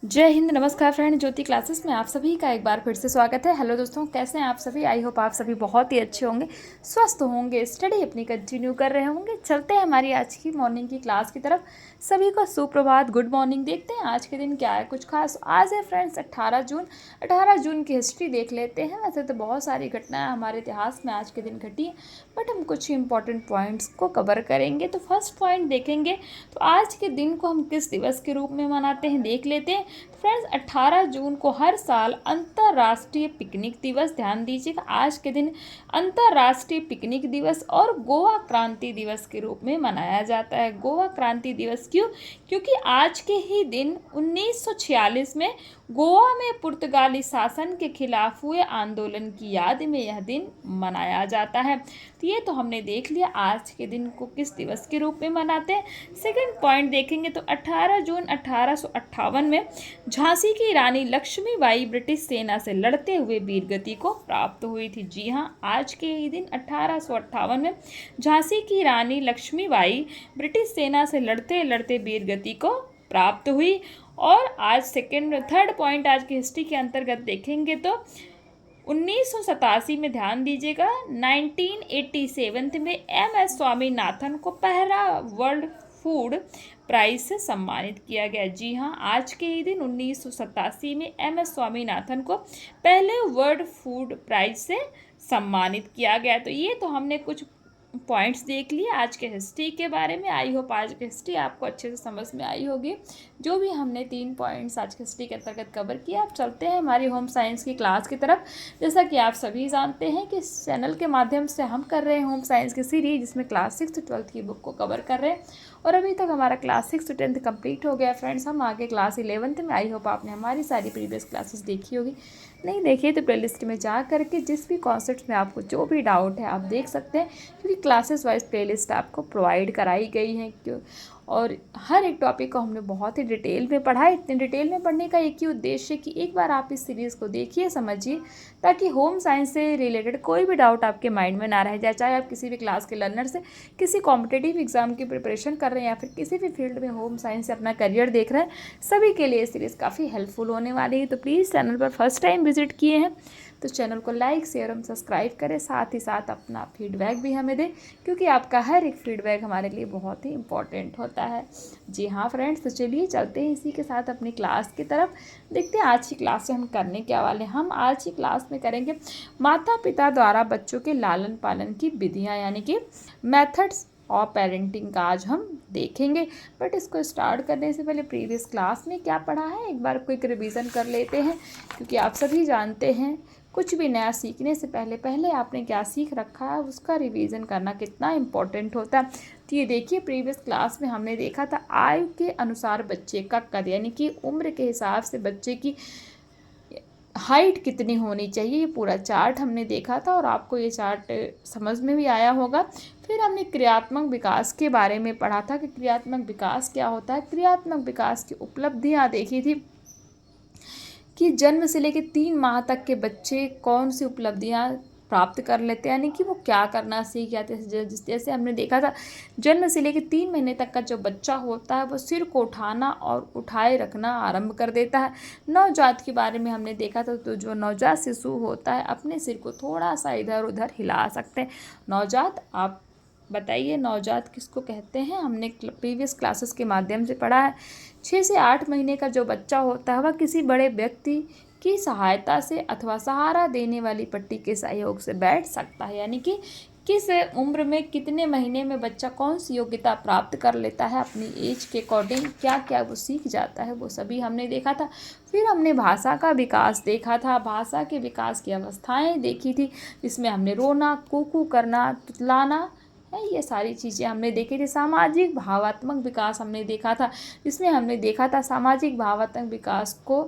जय हिंद। नमस्कार फ्रेंड, ज्योति क्लासेस में आप सभी का एक बार फिर से स्वागत है। हेलो दोस्तों, कैसे हैं आप सभी? आई होप आप सभी बहुत ही अच्छे होंगे, स्वस्थ होंगे, स्टडी अपनी कंटिन्यू कर रहे होंगे। चलते हैं हमारी आज की मॉर्निंग की क्लास की तरफ। सभी को सुप्रभात, गुड मॉर्निंग। देखते हैं आज के दिन क्या है कुछ खास। आज है फ्रेंड्स 18 जून। 18 जून की हिस्ट्री देख लेते हैं। वैसे तो बहुत सारी घटनाएं हमारे इतिहास में आज के दिन घटी हैं, बट हम कुछ इंपॉर्टेंट पॉइंट्स को कवर करेंगे। तो फर्स्ट पॉइंट देखेंगे तो आज के दिन को हम किस दिवस के रूप में मनाते हैं देख लेते हैं। फ्रेंड्स 18 जून को हर साल अंतर्राष्ट्रीय पिकनिक दिवस, ध्यान दीजिएगा, आज के दिन अंतर्राष्ट्रीय पिकनिक दिवस और गोवा क्रांति दिवस के रूप में मनाया जाता है। गोवा क्रांति दिवस क्यों? क्योंकि आज के ही दिन 1946 में गोवा में पुर्तगाली शासन के खिलाफ हुए आंदोलन की याद में यह दिन मनाया जाता है। तो ये तो हमने देख लिया आज के दिन को किस दिवस के रूप में मनाते हैं। सेकंड पॉइंट देखेंगे तो 18 जून 1858 में झांसी की रानी लक्ष्मीबाई ब्रिटिश सेना से लड़ते हुए वीरगति को प्राप्त हुई थी। जी हाँ, आज के ही दिन 1858 में झांसी की रानी लक्ष्मीबाई ब्रिटिश सेना से लड़ते लड़ते वीरगति को प्राप्त हुई। और आज थर्ड पॉइंट आज की हिस्ट्री के अंतर्गत देखेंगे तो 1987 में, ध्यान दीजिएगा, 1987 में MS स्वामीनाथन को पहला वर्ल्ड फूड प्राइज से सम्मानित किया गया। जी हाँ, आज के ही दिन 1987 में MS स्वामीनाथन को पहले वर्ल्ड फूड प्राइज से सम्मानित किया गया। तो ये तो हमने कुछ पॉइंट्स देख लिए आज के हिस्ट्री के बारे में। आई होप आज की हिस्ट्री आपको अच्छे से समझ में आई होगी। जो भी हमने 3 पॉइंट्स आज की हिस्ट्री के अंतर्गत कवर किया। अब चलते हैं हमारी होम साइंस की क्लास की तरफ। जैसा कि आप सभी जानते हैं कि इस चैनल के माध्यम से हम कर रहे हैं होम साइंस की सीरीज, जिसमें क्लास 6 से 12 की बुक को कवर कर रहे हैं। और अभी तक हमारा क्लास 6 से 10 कंप्लीट हो गया फ्रेंड्स। हम आगे क्लास 11 में। आई होप आपने हमारी सारी प्रीवियस क्लासेस देखी होगी। नहीं देखिए तो प्लेलिस्ट में जा करके जिस भी कॉन्सेप्ट में आपको जो भी डाउट है आप देख सकते हैं, क्योंकि क्लासेस वाइज प्लेलिस्ट आपको प्रोवाइड कराई गई है। क्यों? और हर एक टॉपिक को हमने बहुत ही डिटेल में पढ़ा है। इतने डिटेल में पढ़ने का एक ही उद्देश्य है कि एक बार आप इस सीरीज़ को देखिए, समझिए, ताकि होम साइंस से रिलेटेड कोई भी डाउट आपके माइंड में ना रह जाए। चाहे आप किसी भी क्लास के लर्नर से किसी कॉम्पिटिटिव एग्जाम की प्रिपरेशन कर रहे हैं या फिर किसी भी फील्ड में होम साइंस से अपना करियर देख रहे हैं, सभी के लिए ये सीरीज़ काफ़ी हेल्पफुल होने वाली है। तो प्लीज़ चैनल पर फर्स्ट टाइम विजिट किए हैं तो चैनल को लाइक, शेयर और सब्सक्राइब करें। साथ ही साथ अपना फीडबैक भी हमें दें, क्योंकि आपका हर एक फीडबैक हमारे लिए बहुत ही इंपॉर्टेंट होता है। जी हाँ फ्रेंड्स, तो चलिए चलते हैं इसी के साथ अपनी क्लास की तरफ। देखते हैं आज की क्लास से हम करने क्या वाले हैं। हम आज की क्लास में करेंगे माता पिता द्वारा बच्चों के लालन पालन की विधियाँ, यानी कि मेथड्स और पेरेंटिंग का आज हम देखेंगे। बट इसको स्टार्ट करने से पहले प्रीवियस क्लास में क्या पढ़ा है एक बार क्विक रिवीजन कर लेते हैं, क्योंकि आप सभी जानते हैं कुछ भी नया सीखने से पहले पहले आपने क्या सीख रखा है उसका रिवीजन करना कितना इम्पोर्टेंट होता है। तो ये देखिए, प्रीवियस क्लास में हमने देखा था आयु के अनुसार बच्चे का कद, यानी कि उम्र के हिसाब से बच्चे की हाइट कितनी होनी चाहिए, ये पूरा चार्ट हमने देखा था और आपको ये चार्ट समझ में भी आया होगा। फिर हमने क्रियात्मक विकास के बारे में पढ़ा था कि क्रियात्मक विकास क्या होता है। क्रियात्मक विकास की उपलब्धियाँ देखी थी कि जन्म से लेकर 3 माह तक के बच्चे कौन सी उपलब्धियाँ प्राप्त कर लेते हैं, यानी कि वो क्या करना सीख जाते हैं। जैसे हमने देखा था जन्म से लेकर 3 महीने तक का जो बच्चा होता है वो सिर को उठाना और उठाए रखना आरंभ कर देता है। नवजात के बारे में हमने देखा था, तो जो नवजात शिशु होता है अपने सिर को थोड़ा सा इधर उधर हिला सकते हैं। नवजात, आप बताइए नवजात किसको कहते हैं? हमने प्रीवियस क्लासेस के माध्यम से पढ़ा है। 6 से 8 महीने का जो बच्चा होता है वह किसी बड़े व्यक्ति की सहायता से अथवा सहारा देने वाली पट्टी के सहयोग से बैठ सकता है, यानी कि किस उम्र में कितने महीने में बच्चा कौन सी योग्यता प्राप्त कर लेता है, अपनी एज के अकॉर्डिंग क्या क्या वो सीख जाता है, वो सभी हमने देखा था। फिर हमने भाषा का विकास देखा था। भाषा के विकास की अवस्थाएं देखी थी, जिसमें हमने रोना, कूकू करना, तुतलाना है, ये सारी चीज़ें हमने देखी थी। सामाजिक भावात्मक विकास हमने देखा था, जिसमें हमने देखा था सामाजिक भावात्मक विकास को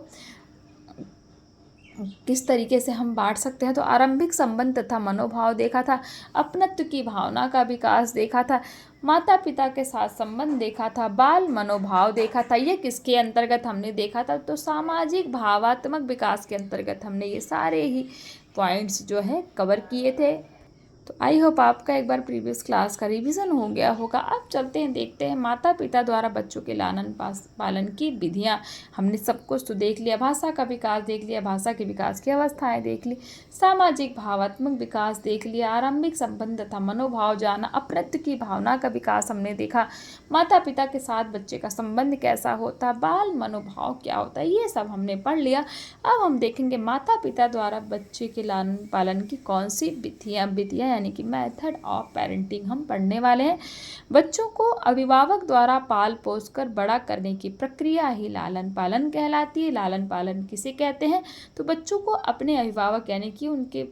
किस तरीके से हम बांट सकते हैं। तो आरंभिक संबंध तथा मनोभाव देखा था। अपनत्व की भावना का विकास देखा था। माता पिता के साथ संबंध देखा था। बाल मनोभाव देखा था। ये किसके अंतर्गत हमने देखा था? तो सामाजिक भावात्मक विकास के अंतर्गत हमने ये सारे ही पॉइंट्स जो है कवर किए थे। तो तो आई होप आपका एक बार प्रीवियस क्लास का रिवीजन हो गया होगा। अब चलते हैं, देखते हैं माता पिता द्वारा बच्चों के लालन पालन की विधियाँ। हमने सब कुछ तो देख लिया, भाषा का विकास देख लिया, भाषा के विकास की अवस्थाएं देख ली, सामाजिक भावात्मक विकास देख लिया, आरंभिक संबंध तथा मनोभाव जाना, अपृत्य की भावना का विकास हमने देखा, माता पिता के साथ बच्चे का संबंध कैसा होता है, बाल मनोभाव क्या होता है, ये सब हमने पढ़ लिया। अब हम देखेंगे माता पिता द्वारा बच्चे के लालन पालन की कौन सी विधियाँ यानी कि मेथड ऑफ पेरेंटिंग हम पढ़ने वाले हैं। बच्चों को अभिभावक द्वारा पाल पोस कर बड़ा करने की प्रक्रिया ही लालन पालन कहलाती है। लालन पालन किसे कहते हैं? तो बच्चों को अपने अभिभावक यानी कि उनके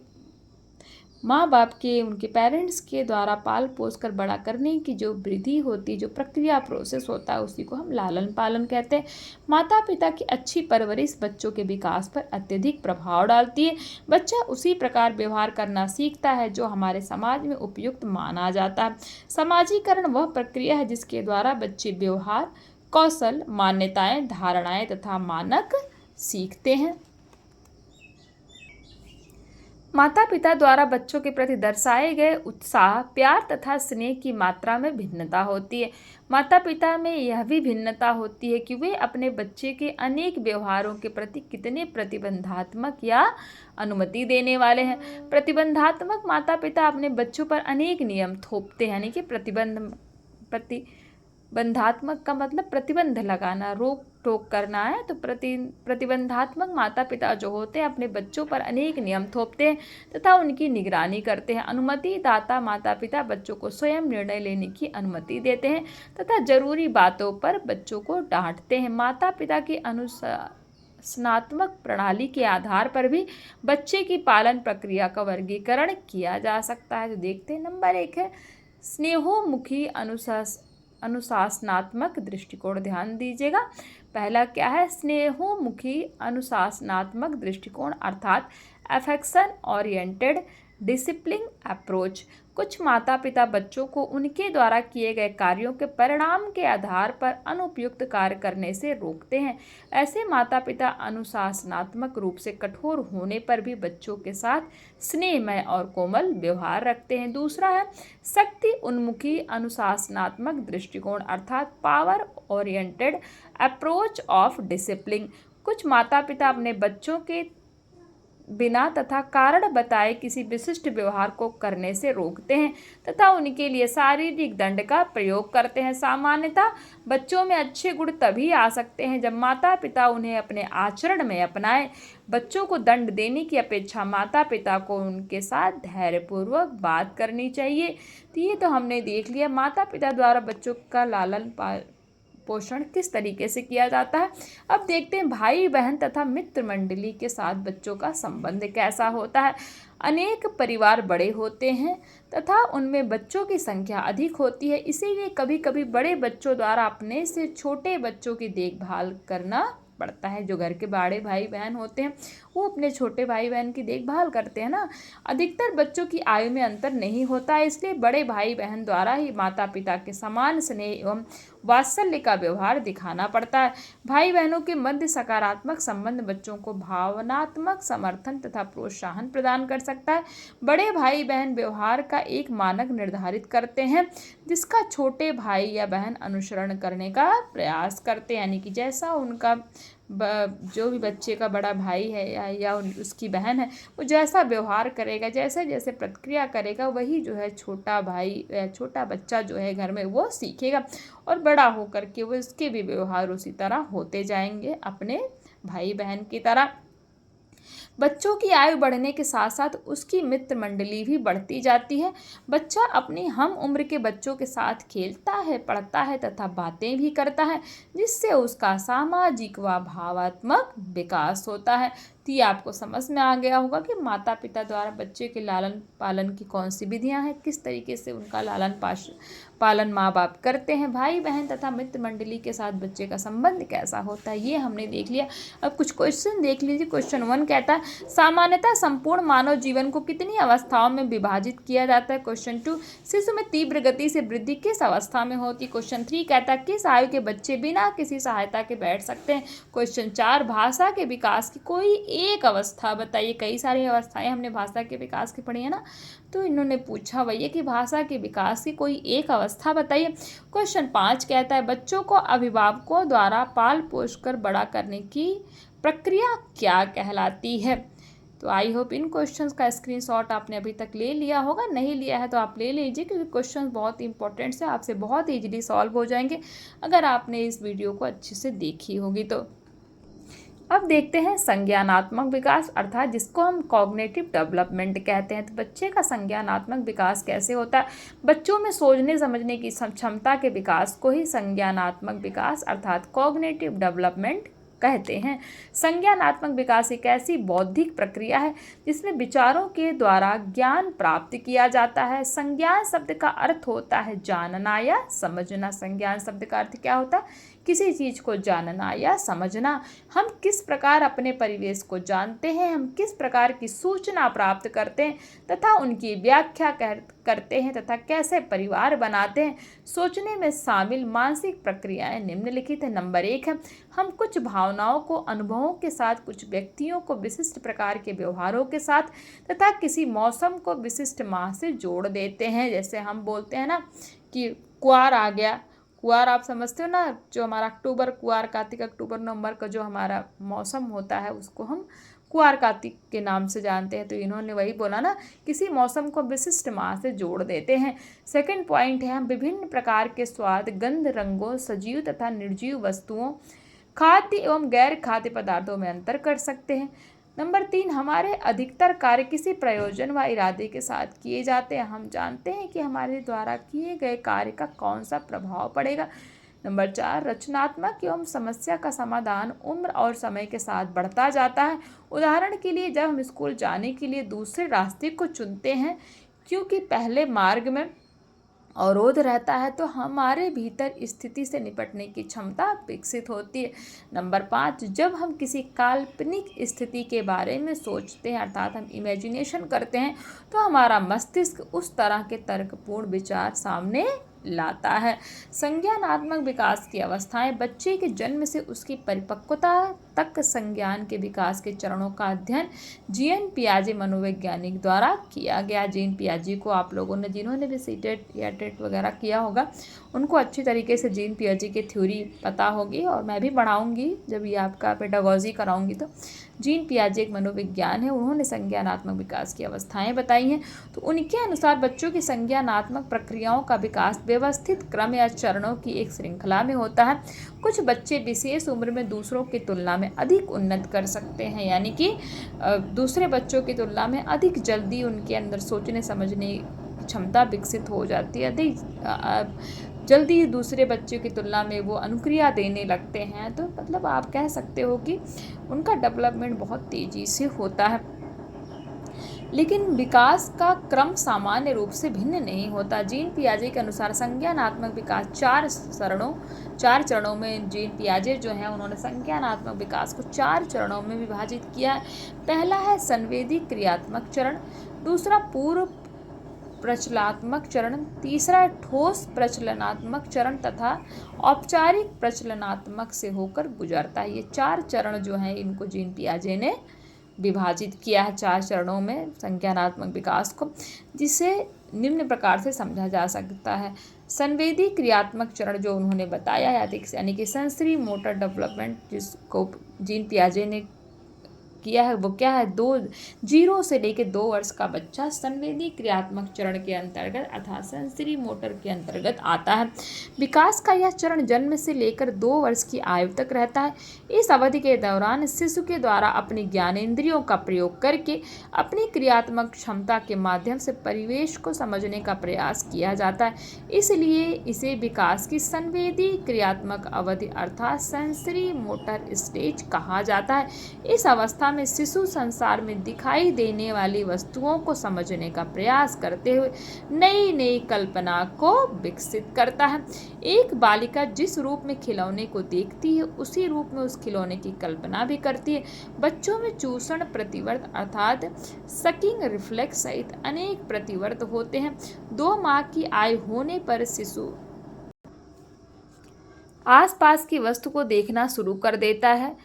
माँ बाप के, उनके पेरेंट्स के द्वारा पाल पोस कर बड़ा करने की जो विधि होती है, जो प्रक्रिया प्रोसेस होता है, उसी को हम लालन पालन कहते हैं। माता पिता की अच्छी परवरिश बच्चों के विकास पर अत्यधिक प्रभाव डालती है। बच्चा उसी प्रकार व्यवहार करना सीखता है जो हमारे समाज में उपयुक्त माना जाता है। समाजीकरण वह प्रक्रिया है जिसके द्वारा बच्चे व्यवहार, कौशल, मान्यताएं, धारणाएं तथा मानक सीखते हैं। माता पिता द्वारा बच्चों के प्रति दर्शाए गए उत्साह, प्यार तथा स्नेह की मात्रा में भिन्नता होती है। माता पिता में यह भी भिन्नता होती है कि वे अपने बच्चे के अनेक व्यवहारों के प्रति कितने प्रतिबंधात्मक या अनुमति देने वाले हैं। प्रतिबंधात्मक माता पिता अपने बच्चों पर अनेक नियम थोपते हैं, यानी कि प्रतिबंधात्मक का मतलब प्रतिबंध लगाना, रोक टोक करना है। तो प्रतिबंधात्मक माता पिता जो होते हैं अपने बच्चों पर अनेक नियम थोपते हैं तथा उनकी निगरानी करते हैं। अनुमति दाता माता पिता बच्चों को स्वयं निर्णय लेने की अनुमति देते हैं तथा जरूरी बातों पर बच्चों को डांटते हैं। माता पिता की अनुशासनात्मक प्रणाली के आधार पर भी बच्चे की पालन प्रक्रिया का वर्गीकरण किया जा सकता है। तो देखते हैं, नंबर 1 है स्नेहोमुखी अनुशासनात्मक दृष्टिकोण। ध्यान दीजिएगा, पहला क्या है? स्नेहोमुखी अनुशासनात्मक दृष्टिकोण अर्थात अफेक्शन ओरिएंटेड डिसिप्लिन अप्रोच। कुछ माता पिता बच्चों को उनके द्वारा किए गए कार्यों के परिणाम के आधार पर अनुपयुक्त कार्य करने से रोकते हैं। ऐसे माता पिता अनुशासनात्मक रूप से कठोर होने पर भी बच्चों के साथ स्नेहमय और कोमल व्यवहार रखते हैं। दूसरा है शक्ति उन्मुखी अनुशासनात्मक दृष्टिकोण अर्थात power oriented approach of discipline. कुछ माता पिता अपने बच्चों के बिना तथा कारण बताए किसी विशिष्ट व्यवहार को करने से रोकते हैं तथा उनके लिए शारीरिक दंड का प्रयोग करते हैं। सामान्यतः बच्चों में अच्छे गुण तभी आ सकते हैं जब माता पिता उन्हें अपने आचरण में अपनाएं। बच्चों को दंड देने की अपेक्षा माता पिता को उनके साथ धैर्यपूर्वक बात करनी चाहिए। तो ये तो हमने देख लिया माता पिता द्वारा बच्चों का लालन पोषण किस तरीके से किया जाता है। अब देखते हैं भाई बहन तथा मित्र मंडली के साथ बच्चों का संबंध कैसा होता है। अनेक परिवार बड़े होते हैं तथा उनमें बच्चों की संख्या अधिक होती है, इसीलिए कभी कभी बड़े बच्चों द्वारा अपने से छोटे बच्चों की देखभाल करना पड़ता है। जो घर के बड़े भाई बहन होते हैं वो अपने छोटे भाई बहन की देखभाल करते हैं ना। अधिकतर बच्चों की आयु में अंतर नहीं होता है, इसलिए बड़े भाई बहन द्वारा ही माता पिता के समान स्नेह एवं वात्सल्य का व्यवहार दिखाना पड़ता है। भाई बहनों के मध्य सकारात्मक संबंध बच्चों को भावनात्मक समर्थन तथा प्रोत्साहन प्रदान कर सकता है। बड़े भाई बहन व्यवहार का एक मानक निर्धारित करते हैं जिसका छोटे भाई या बहन अनुसरण करने का प्रयास करते हैं, यानी कि जैसा उनका जो भी बच्चे का बड़ा भाई है या उसकी बहन है वो जैसा व्यवहार करेगा, जैसे जैसे प्रतिक्रिया करेगा, वही जो है छोटा भाई या छोटा बच्चा जो है घर में वो सीखेगा और बड़ा होकर के वो इसके भी व्यवहार उसी तरह होते जाएंगे अपने भाई बहन की तरह। बच्चों की आयु बढ़ने के साथ साथ उसकी मित्र मंडली भी बढ़ती जाती है। बच्चा अपनी हम उम्र के बच्चों के साथ खेलता है, पढ़ता है तथा बातें भी करता है, जिससे उसका सामाजिक व भावात्मक विकास होता है। तो ये आपको समझ में आ गया होगा कि माता पिता द्वारा बच्चे के लालन पालन की कौन सी विधियां हैं, किस तरीके से उनका लालन पालन माँ बाप करते हैं। भाई बहन तथा मित्र मंडली के साथ बच्चे का संबंध कैसा होता है ये हमने देख लिया। अब कुछ क्वेश्चन देख लीजिए। क्वेश्चन 1 कहता है सामान्यतः संपूर्ण मानव जीवन को कितनी अवस्थाओं में विभाजित किया जाता है। क्वेश्चन 2 शिशु में तीव्र गति से वृद्धि किस अवस्था में होती है। क्वेश्चन 3 कहता है किस आयु के बच्चे बिना किसी सहायता के बैठ सकते हैं। क्वेश्चन 4 भाषा के विकास की कोई एक अवस्था बताइए। कई सारी अवस्थाएं हमने भाषा के विकास की पढ़ी है ना, तो इन्होंने पूछा भैया कि भाषा के विकास की कोई एक अवस्था बताइए। क्वेश्चन 5 कहता है बच्चों को अभिभावकों द्वारा पाल पोष कर बड़ा करने की प्रक्रिया क्या कहलाती है। तो आई होप इन क्वेश्चंस का स्क्रीनशॉट आपने अभी तक ले लिया होगा, नहीं लिया है तो आप ले लीजिए, क्योंकि क्वेश्चंस बहुत इंपॉर्टेंट से आपसे बहुत इजीली सॉल्व हो जाएंगे अगर आपने इस वीडियो को अच्छे से देखी होगी तो। अब देखते हैं संज्ञानात्मक विकास, अर्थात जिसको हम कॉग्निटिव डेवलपमेंट कहते हैं। तो बच्चे का संज्ञानात्मक विकास कैसे होता है। बच्चों में सोचने समझने की क्षमता के विकास को ही संज्ञानात्मक विकास अर्थात कॉग्निटिव डेवलपमेंट कहते हैं। संज्ञानात्मक विकास एक ऐसी बौद्धिक प्रक्रिया है जिसमें विचारों के द्वारा ज्ञान प्राप्त किया जाता है। संज्ञान शब्द का अर्थ होता है जानना या समझना। संज्ञान शब्द का अर्थ क्या होता है, किसी चीज़ को जानना या समझना। हम किस प्रकार अपने परिवेश को जानते हैं, हम किस प्रकार की सूचना प्राप्त करते हैं तथा उनकी व्याख्या करते हैं तथा कैसे परिवार बनाते हैं। सोचने में शामिल मानसिक प्रक्रियाएं निम्नलिखित है। नंबर 1 है, हम कुछ भावनाओं को अनुभवों के साथ, कुछ व्यक्तियों को विशिष्ट प्रकार के व्यवहारों के साथ तथा किसी मौसम को विशिष्ट माह से जोड़ देते हैं। जैसे हम बोलते हैं ना कि कुआर आ गया, कुआर आप समझते हो ना, जो हमारा अक्टूबर, कुआर, कार्तिक, अक्टूबर, नवंबर का जो हमारा मौसम होता है उसको हम कुआर कार्तिक के नाम से जानते हैं। तो इन्होंने वही बोला ना, किसी मौसम को विशिष्ट माह से जोड़ देते हैं। सेकंड पॉइंट है, हम विभिन्न प्रकार के स्वाद, गंध, रंगों, सजीव तथा निर्जीव वस्तुओं, खाद्य एवं गैर खाद्य पदार्थों में अंतर कर सकते हैं। नंबर 3, हमारे अधिकतर कार्य किसी प्रयोजन व इरादे के साथ किए जाते हैं। हम जानते हैं कि हमारे द्वारा किए गए कार्य का कौन सा प्रभाव पड़ेगा। नंबर 4, रचनात्मक एवं समस्या का समाधान उम्र और समय के साथ बढ़ता जाता है। उदाहरण के लिए जब हम स्कूल जाने के लिए दूसरे रास्ते को चुनते हैं क्योंकि पहले मार्ग में अवरोध रहता है, तो हमारे भीतर स्थिति से निपटने की क्षमता विकसित होती है। नंबर 5, जब हम किसी काल्पनिक स्थिति के बारे में सोचते हैं अर्थात हम इमेजिनेशन करते हैं, तो हमारा मस्तिष्क उस तरह के तर्कपूर्ण विचार सामने लाता है। संज्ञानात्मक विकास की अवस्थाएं, बच्चे के जन्म से उसकी परिपक्वता तक संज्ञान के विकास के चरणों का अध्ययन जीन पियाजे मनोवैज्ञानिक द्वारा किया गया। जीन पियाजे को आप लोगों ने, जिन्होंने भी सीटेट या टेट वगैरह किया होगा, उनको अच्छी तरीके से जीन पियाजे की थ्योरी पता होगी, और मैं भी पढ़ाऊँगी जब ये आपका पेडागोजी कराऊँगी। तो जीन पियाजे एक मनोविज्ञान है, उन्होंने संज्ञानात्मक विकास की अवस्थाएं बताई हैं। तो उनके अनुसार बच्चों की संज्ञानात्मक प्रक्रियाओं का विकास व्यवस्थित क्रम या चरणों की एक श्रृंखला में होता है। कुछ बच्चे विशेष उम्र में दूसरों की तुलना में अधिक उन्नत कर सकते हैं, यानी कि दूसरे बच्चों की तुलना में अधिक जल्दी उनके अंदर सोचने समझने की क्षमता विकसित हो जाती है, अधिक जल्दी दूसरे बच्चे की तुलना में वो अनुक्रिया देने लगते हैं। तो मतलब आप कह सकते हो कि उनका डेवलपमेंट बहुत तेज़ी से होता है। लेकिन विकास का क्रम सामान्य रूप से भिन्न नहीं होता। जीन पियाजे के अनुसार संज्ञानात्मक विकास 4 चरणों में, जीन पियाजे जो हैं उन्होंने संज्ञानात्मक विकास को 4 चरणों में विभाजित किया है। पहला है संवेदी क्रियात्मक चरण, दूसरा पूर्व प्रचलात्मक चरण, तीसरा ठोस प्रचलनात्मक चरण तथा औपचारिक प्रचलनात्मक से होकर गुजरता है। ये 4 चरण जो हैं इनको जीन पियाजे ने विभाजित किया है 4 चरणों में संज्ञानात्मक विकास को, जिसे निम्न प्रकार से समझा जा सकता है। संवेदी क्रियात्मक चरण जो उन्होंने बताया है, यानी कि सेंसरी मोटर डेवलपमेंट, जिसको जीन पियाजे ने किया है, वो क्या है, 0 से लेकर 2 वर्ष का बच्चा संवेदी क्रियात्मक चरण के अंतर्गत अर्थात सेंसरी मोटर के अंतर्गत आता है। विकास का यह चरण जन्म से लेकर 2 वर्ष की आयु तक रहता है। इस अवधि के दौरान शिशु के द्वारा अपनी ज्ञानेंद्रियों का प्रयोग करके अपनी क्रियात्मक क्षमता के माध्यम से परिवेश को समझने का प्रयास किया जाता है, इसलिए इसे विकास की संवेदी क्रियात्मक अवधि अर्थात सेंसरी मोटर स्टेज कहा जाता है। इस अवस्था में शिशु संसार में दिखाई देने वाली वस्तुओं को समझने का प्रयास करते हुए नई नई कल्पना को विकसित करता है। एक बालिका जिस रूप में खिलौने को देखती है उसी रूप में उस खिलौने की कल्पना भी करती है। बच्चों में चूषण प्रतिवर्त अर्थात सकिंग रिफ्लेक्स सहित अनेक प्रतिवर्त होते हैं। 2 माह की आयु होने पर शिशु आसपास की वस्तु को देखना शुरू कर देता है।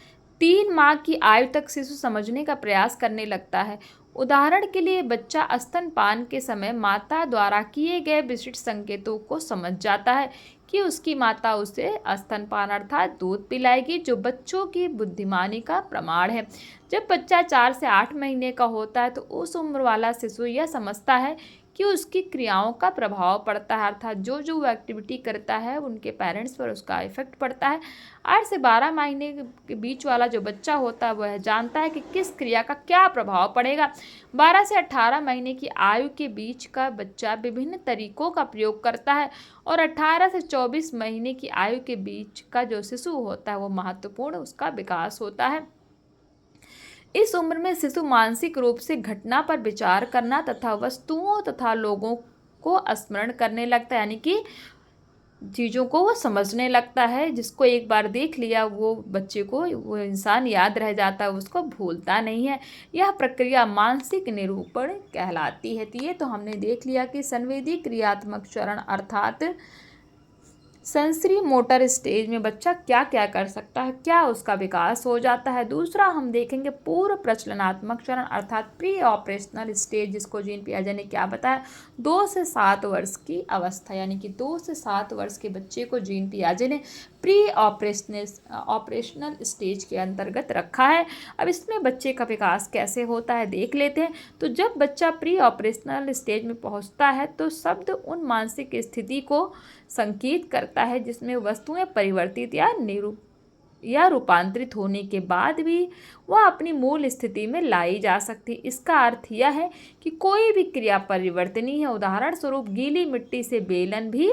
3 माह की आयु तक शिशु समझने का प्रयास करने लगता है। उदाहरण के लिए बच्चा स्तनपान के समय माता द्वारा किए गए विशिष्ट संकेतों को समझ जाता है कि उसकी माता उसे स्तनपान अर्थात दूध पिलाएगी, जो बच्चों की बुद्धिमानी का प्रमाण है। जब बच्चा 4 से 8 महीने का होता है तो उस उम्र वाला शिशु यह समझता है कि उसकी क्रियाओं का प्रभाव पड़ता है, अर्थात जो जो वो एक्टिविटी करता है उनके पेरेंट्स पर उसका इफेक्ट पड़ता है। 8 से 12 महीने के बीच वाला जो बच्चा होता है वह जानता है कि किस क्रिया का क्या प्रभाव पड़ेगा। 12 से 18 महीने की आयु के बीच का बच्चा विभिन्न तरीकों का प्रयोग करता है और 18 से 24 महीने की आयु के बीच का जो शिशु होता है वो महत्वपूर्ण उसका विकास होता है। इस उम्र में शिशु मानसिक रूप से घटना पर विचार करना तथा वस्तुओं तथा लोगों को स्मरण करने लगता है, यानी कि चीज़ों को वो समझने लगता है। जिसको एक बार देख लिया वो बच्चे को वो इंसान याद रह जाता है, उसको भूलता नहीं है। यह प्रक्रिया मानसिक निरूपण कहलाती है। तो ये तो हमने देख लिया कि संवेदी क्रियात्मक चरण अर्थात सेंसरी मोटर स्टेज में बच्चा क्या क्या कर सकता है, क्या उसका विकास हो जाता है। दूसरा हम देखेंगे पूर्व प्रचलनात्मक चरण अर्थात प्री ऑपरेशनल स्टेज, जिसको जीन पियाजे ने क्या बताया, 2 से 7 वर्ष की अवस्था, यानी कि 2 से 7 वर्ष के बच्चे को जीन पियाजे ने प्री ऑपरेशनल स्टेज के अंतर्गत रखा है। अब इसमें बच्चे का विकास कैसे होता है देख लेते हैं। तो जब बच्चा प्री ऑपरेशनल स्टेज में पहुंचता है तो शब्द उन मानसिक स्थिति को संकेत करता है जिसमें वस्तुएं परिवर्तित या रूपांतरित होने के बाद भी वह अपनी मूल स्थिति में लाई जा सकती। इसका अर्थ यह है कि कोई भी क्रिया परिवर्तनीय है। उदाहरण स्वरूप गीली मिट्टी से बेलन भी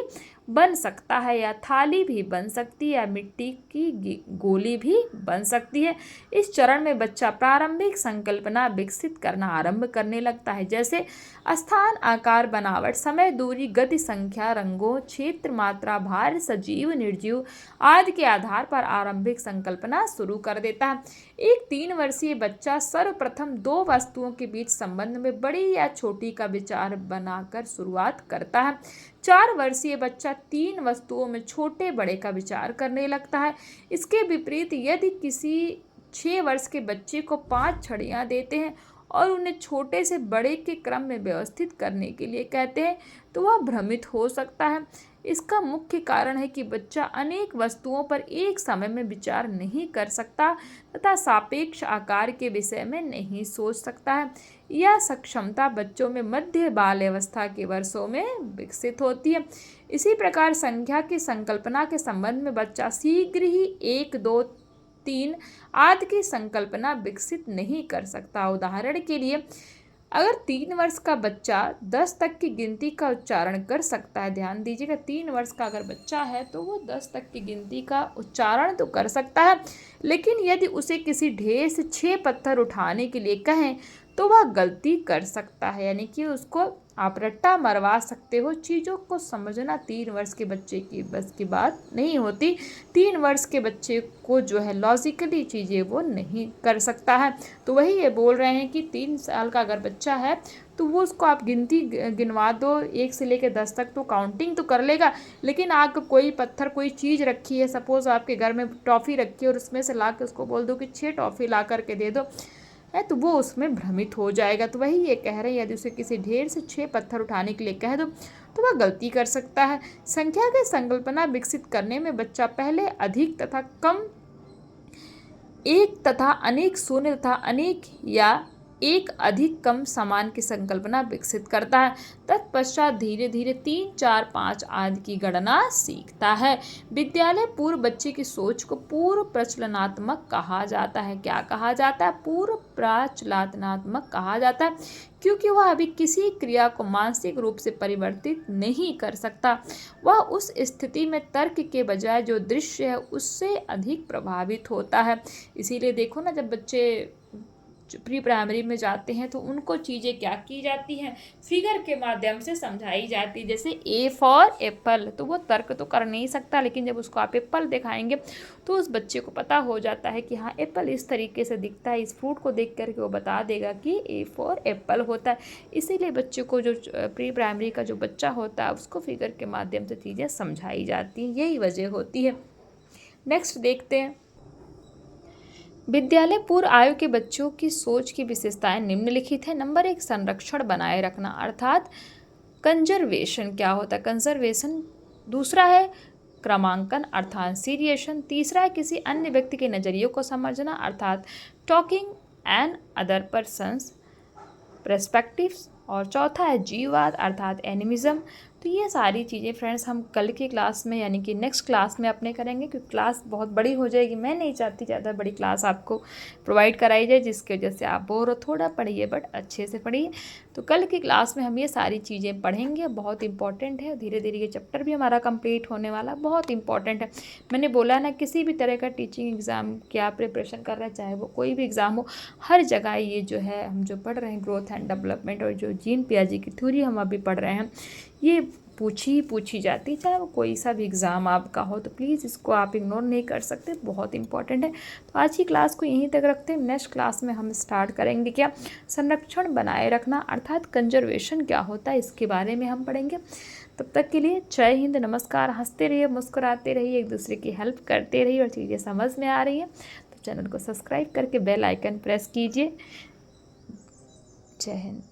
बन सकता है या थाली भी बन सकती है या मिट्टी की गोली भी बन सकती है। इस चरण में बच्चा प्रारंभिक संकल्पना विकसित करना आरंभ करने लगता है, जैसे स्थान, आकार, बनावट, समय, दूरी, गति, संख्या, रंगों, क्षेत्र, मात्रा, भार, सजीव, निर्जीव आदि के आधार पर आरंभिक संकल्पना शुरू कर देता है। एक 3 वर्षीय बच्चा सर्वप्रथम 2 वस्तुओं के बीच संबंध में बड़ी या छोटी का विचार बनाकर शुरुआत करता है। 4 वर्षीय बच्चा 3 वस्तुओं में छोटे बड़े का विचार करने लगता है। इसके विपरीत यदि किसी 6 वर्ष के बच्चे को 5 छड़ियाँ देते हैं और उन्हें छोटे से बड़े के क्रम में व्यवस्थित करने के लिए कहते हैं तो वह भ्रमित हो सकता है। इसका मुख्य कारण है कि बच्चा अनेक वस्तुओं पर एक समय में विचार नहीं कर सकता तथा सापेक्ष आकार के विषय में नहीं सोच सकता है। यह सक्षमता बच्चों में मध्य बाल्यावस्था के वर्षों में विकसित होती है। इसी प्रकार संख्या की संकल्पना के संबंध में बच्चा शीघ्र ही 1, 2, 3 आदि की संकल्पना विकसित नहीं कर सकता। उदाहरण के लिए अगर 3 वर्ष का बच्चा 10 तक की गिनती का उच्चारण कर सकता है, ध्यान दीजिएगा 3 वर्ष का अगर बच्चा है तो वो 10 तक की गिनती का उच्चारण तो कर सकता है, लेकिन यदि उसे किसी ढेर से 6 पत्थर उठाने के लिए कहें तो वह गलती कर सकता है, यानी कि उसको आप रट्टा मरवा सकते हो। चीज़ों को समझना 3 वर्ष के बच्चे की बस की बात नहीं होती। 3 वर्ष के बच्चे को जो है लॉजिकली चीज़ें वो नहीं कर सकता है। तो वही ये बोल रहे हैं कि 3 साल का अगर बच्चा है तो वो उसको आप गिनती गिनवा दो 1 से लेकर 10 तक तो काउंटिंग तो कर लेगा, लेकिन आप कोई पत्थर कोई चीज़ रखी है, सपोज़ आपके घर में टॉफ़ी रखी है और उसमें से ला के उसको बोल दो कि 6 टॉफ़ी ला करके दे दो है तो वो उसमें भ्रमित हो जाएगा। तो वही ये कह रहे हैं यदि उसे किसी ढेर से 6 पत्थर उठाने के लिए कह दो तो वह गलती कर सकता है। संख्या की संकल्पना विकसित करने में बच्चा पहले अधिक तथा कम, एक तथा अनेक, शून्य तथा अनेक या एक अधिक कम समान की संकल्पना विकसित करता है। तत्पश्चात धीरे धीरे 3, 4, 5 आदि की गणना सीखता है। विद्यालय पूर्व बच्चे की सोच को पूर्व प्रचलनात्मक कहा जाता है। क्या कहा जाता है? पूर्व प्रचलनात्मक कहा जाता है, क्योंकि वह अभी किसी क्रिया को मानसिक रूप से परिवर्तित नहीं कर सकता। वह उस स्थिति में तर्क के बजाय जो दृश्य है उससे अधिक प्रभावित होता है। इसीलिए देखो ना, जब बच्चे प्री प्राइमरी में जाते हैं तो उनको चीज़ें क्या की जाती हैं, फिगर के माध्यम से समझाई जाती है। जैसे ए फॉर एप्पल, तो वो तर्क तो कर नहीं सकता, लेकिन जब उसको आप एप्पल दिखाएंगे तो उस बच्चे को पता हो जाता है कि हाँ एप्पल इस तरीके से दिखता है। इस फ्रूट को देख करके वो बता देगा कि ए फॉर एप्पल होता है। इसीलिए बच्चे को जो प्री प्राइमरी का जो बच्चा होता है उसको फिगर के माध्यम से चीज़ें समझाई जाती हैं, यही वजह होती है। नेक्स्ट देखते हैं। विद्यालय पूर्व आयु के बच्चों की सोच की विशेषताएं निम्नलिखित है। नंबर 1, संरक्षण बनाए रखना अर्थात कंजर्वेशन क्या होता है, कंजर्वेशन। दूसरा है क्रमांकन अर्थात सीरिएशन। तीसरा है किसी अन्य व्यक्ति के नज़रियों को समझना अर्थात talking and other persons perspectives. और चौथा है जीववाद अर्थात एनिमिज्म। तो ये सारी चीज़ें फ्रेंड्स हम कल की क्लास में यानी कि नेक्स्ट क्लास में अपने करेंगे, क्योंकि क्लास बहुत बड़ी हो जाएगी। मैं नहीं चाहती ज़्यादा बड़ी क्लास आपको प्रोवाइड कराई जाए जिसकी वजह से आप बोर हो। थोड़ा पढ़िए बट अच्छे से पढ़िए। तो कल की क्लास में हम ये सारी चीज़ें पढ़ेंगे, बहुत इंपॉर्टेंट है। धीरे धीरे ये चैप्टर भी हमारा कंप्लीट होने वाला, बहुत इंपॉर्टेंट है। मैंने बोला ना, किसी भी तरह का टीचिंग एग्ज़ाम की आप प्रिपरेशन कर रहे हैं, चाहे वो कोई भी एग्ज़ाम हो, हर जगह ये जो है हम जो पढ़ रहे हैं ग्रोथ एंड डेवलपमेंट और जो जीन पियाजे की थ्योरी हम अभी पढ़ रहे हैं, ये पूछी जाती, चाहे वो कोई सा भी एग्ज़ाम आपका हो। तो प्लीज़ इसको आप इग्नोर नहीं कर सकते, बहुत इंपॉर्टेंट है। तो आज की क्लास को यहीं तक रखते हैं। नेक्स्ट क्लास में हम स्टार्ट करेंगे क्या, संरक्षण बनाए रखना अर्थात कंजर्वेशन क्या होता है, इसके बारे में हम पढ़ेंगे। तब तक के लिए जय हिंद, नमस्कार। हंसते रहिए, मुस्कुराते रहिए, एक दूसरे की हेल्प करते रहिए और चीज़ें समझ में आ रही हैं तो चैनल को सब्सक्राइब करके बेल आइकन प्रेस कीजिए। जय हिंद।